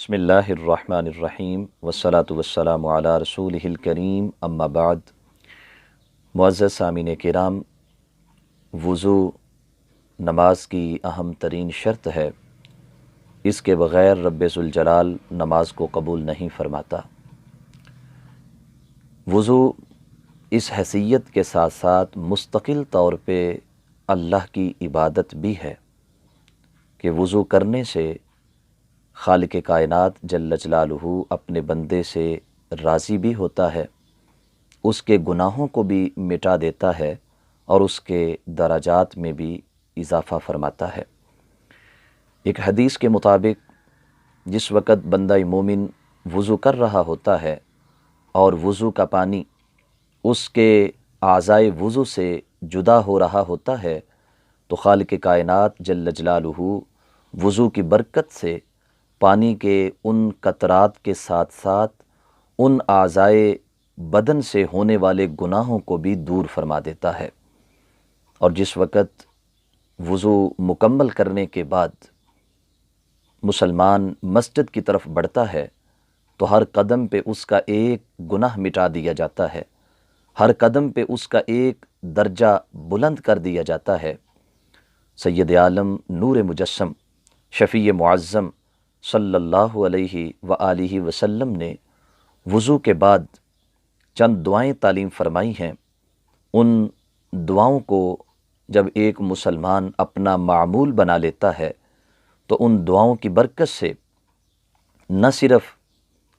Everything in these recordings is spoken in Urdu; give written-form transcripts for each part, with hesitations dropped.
بسم اللہ الرحمن الرحیم والصلاة والسلام علی رسولہ الکریم اما بعد۔ معزز سامعین کرام، وضو نماز کی اہم ترین شرط ہے۔ اس کے بغیر رب ذوالجلال نماز کو قبول نہیں فرماتا۔ وضو اس حیثیت کے ساتھ ساتھ مستقل طور پہ اللہ کی عبادت بھی ہے کہ وضو کرنے سے خالق کائنات جل جلالہ اپنے بندے سے راضی بھی ہوتا ہے، اس کے گناہوں کو بھی مٹا دیتا ہے اور اس کے درجات میں بھی اضافہ فرماتا ہے۔ ایک حدیث کے مطابق جس وقت بندہ مومن وضو کر رہا ہوتا ہے اور وضو کا پانی اس کے اعضائے وضو سے جدا ہو رہا ہوتا ہے تو خالق کائنات جل جلالہ وضو کی برکت سے پانی کے ان قطرات کے ساتھ ساتھ ان اعضائے بدن سے ہونے والے گناہوں کو بھی دور فرما دیتا ہے۔ اور جس وقت وضو مکمل کرنے کے بعد مسلمان مسجد کی طرف بڑھتا ہے تو ہر قدم پہ اس کا ایک گناہ مٹا دیا جاتا ہے، ہر قدم پہ اس کا ایک درجہ بلند کر دیا جاتا ہے۔ سید عالم نور مجسم شفیع معظم صلی اللہ علیہ وآلہ وسلم نے وضو کے بعد چند دعائیں تعلیم فرمائی ہیں۔ ان دعاؤں کو جب ایک مسلمان اپنا معمول بنا لیتا ہے تو ان دعاؤں کی برکت سے نہ صرف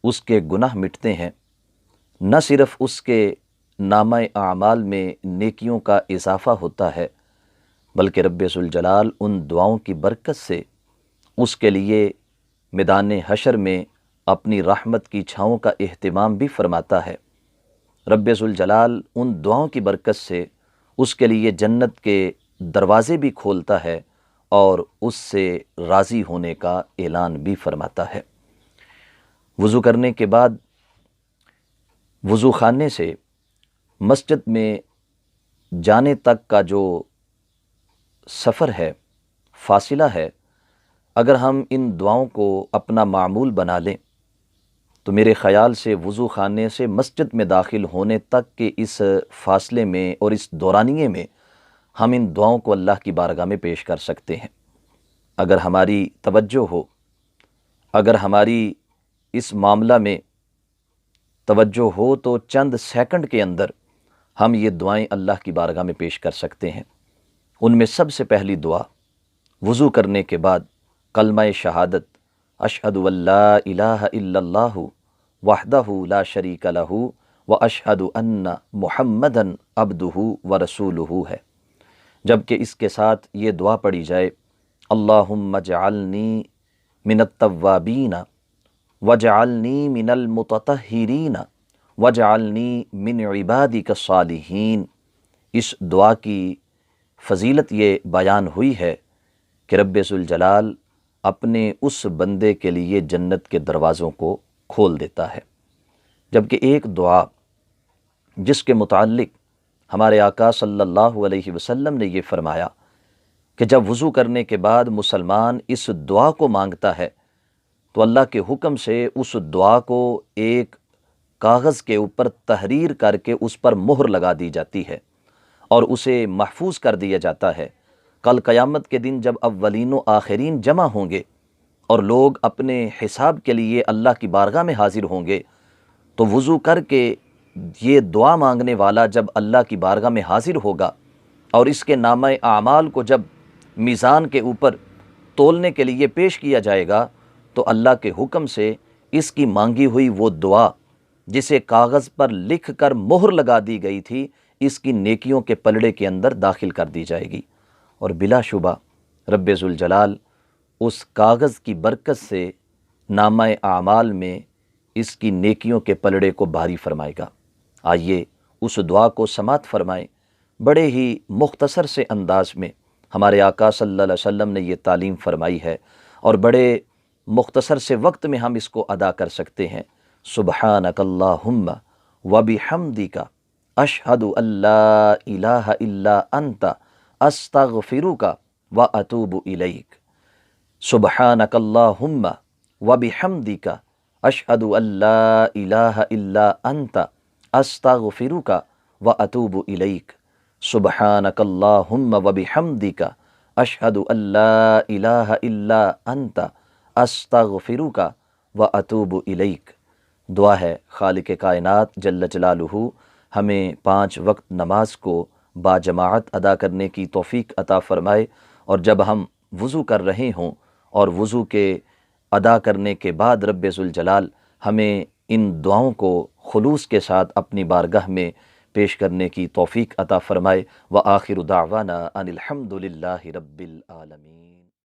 اس کے گناہ مٹتے ہیں، نہ صرف اس کے نامہ اعمال میں نیکیوں کا اضافہ ہوتا ہے، بلکہ رب ذوالجلال ان دعاؤں کی برکت سے اس کے لیے میدان حشر میں اپنی رحمت کی چھاؤں کا اہتمام بھی فرماتا ہے۔ رب ذوالجلال ان دعاؤں کی برکت سے اس کے لیے جنت کے دروازے بھی کھولتا ہے اور اس سے راضی ہونے کا اعلان بھی فرماتا ہے۔ وضو کرنے کے بعد وضو خانے سے مسجد میں جانے تک کا جو سفر ہے، فاصلہ ہے، اگر ہم ان دعاؤں کو اپنا معمول بنا لیں تو میرے خیال سے وضو خانے سے مسجد میں داخل ہونے تک کے اس فاصلے میں اور اس دورانیے میں ہم ان دعاؤں کو اللہ کی بارگاہ میں پیش کر سکتے ہیں۔ اگر ہماری توجہ ہو، اگر ہماری اس معاملہ میں توجہ ہو تو چند سیکنڈ کے اندر ہم یہ دعائیں اللہ کی بارگاہ میں پیش کر سکتے ہیں۔ ان میں سب سے پہلی دعا وضو کرنے کے بعد کلمہ شہادت اشہد ان لا الہ الا اللہ وحدہ لا شریک لہ واشہد ان محمدا عبدہ ورسولہ ہے۔ جبکہ اس کے ساتھ یہ دعا پڑھی جائے اللہم اجعلنی من التوابین واجعلنی من المتطہرین واجعلنی من عبادک الصالحین۔ اس دعا کی فضیلت یہ بیان ہوئی ہے کہ رب ذوالجلال اپنے اس بندے کے لیے جنت کے دروازوں کو کھول دیتا ہے۔ جبکہ ایک دعا جس کے متعلق ہمارے آقا صلی اللہ علیہ وسلم نے یہ فرمایا کہ جب وضو کرنے کے بعد مسلمان اس دعا کو مانگتا ہے تو اللہ کے حکم سے اس دعا کو ایک کاغذ کے اوپر تحریر کر کے اس پر مہر لگا دی جاتی ہے اور اسے محفوظ کر دیا جاتا ہے۔ کل قیامت کے دن جب اولین و آخرین جمع ہوں گے اور لوگ اپنے حساب کے لیے اللہ کی بارگاہ میں حاضر ہوں گے تو وضو کر کے یہ دعا مانگنے والا جب اللہ کی بارگاہ میں حاضر ہوگا اور اس کے نامہ اعمال کو جب میزان کے اوپر تولنے کے لیے پیش کیا جائے گا تو اللہ کے حکم سے اس کی مانگی ہوئی وہ دعا جسے کاغذ پر لکھ کر مہر لگا دی گئی تھی، اس کی نیکیوں کے پلڑے کے اندر داخل کر دی جائے گی، اور بلا شبہ رب ذوالجلال اس کاغذ کی برکت سے نامہ اعمال میں اس کی نیکیوں کے پلڑے کو بھاری فرمائے گا۔ آئیے اس دعا کو سماعت فرمائیں۔ بڑے ہی مختصر سے انداز میں ہمارے آقا صلی اللہ علیہ وسلم نے یہ تعلیم فرمائی ہے اور بڑے مختصر سے وقت میں ہم اس کو ادا کر سکتے ہیں۔ سبحانک اللہم وبحمدک اشہد ان لا الہ الا انت استغفرک واتوب الیک۔ سبحانک اللہم وبحمدک اشہد ان لا الہ الا انت استغفرک واتوب الیک، سبحانک اللہم وبحمدک اشہد ان لا الہ الا انت استغفرک واتوب الیک۔ دعا ہے خالق کائنات جل جلالہ ہمیں 5 وقت نماز کو باجماعت ادا کرنے کی توفیق عطا فرمائے، اور جب ہم وضو کر رہے ہوں اور وضو کے ادا کرنے کے بعد رب ذوالجلال ہمیں ان دعاؤں کو خلوص کے ساتھ اپنی بارگاہ میں پیش کرنے کی توفیق عطا فرمائے۔ وآخر دعوانا ان الحمد للہ رب العالمین۔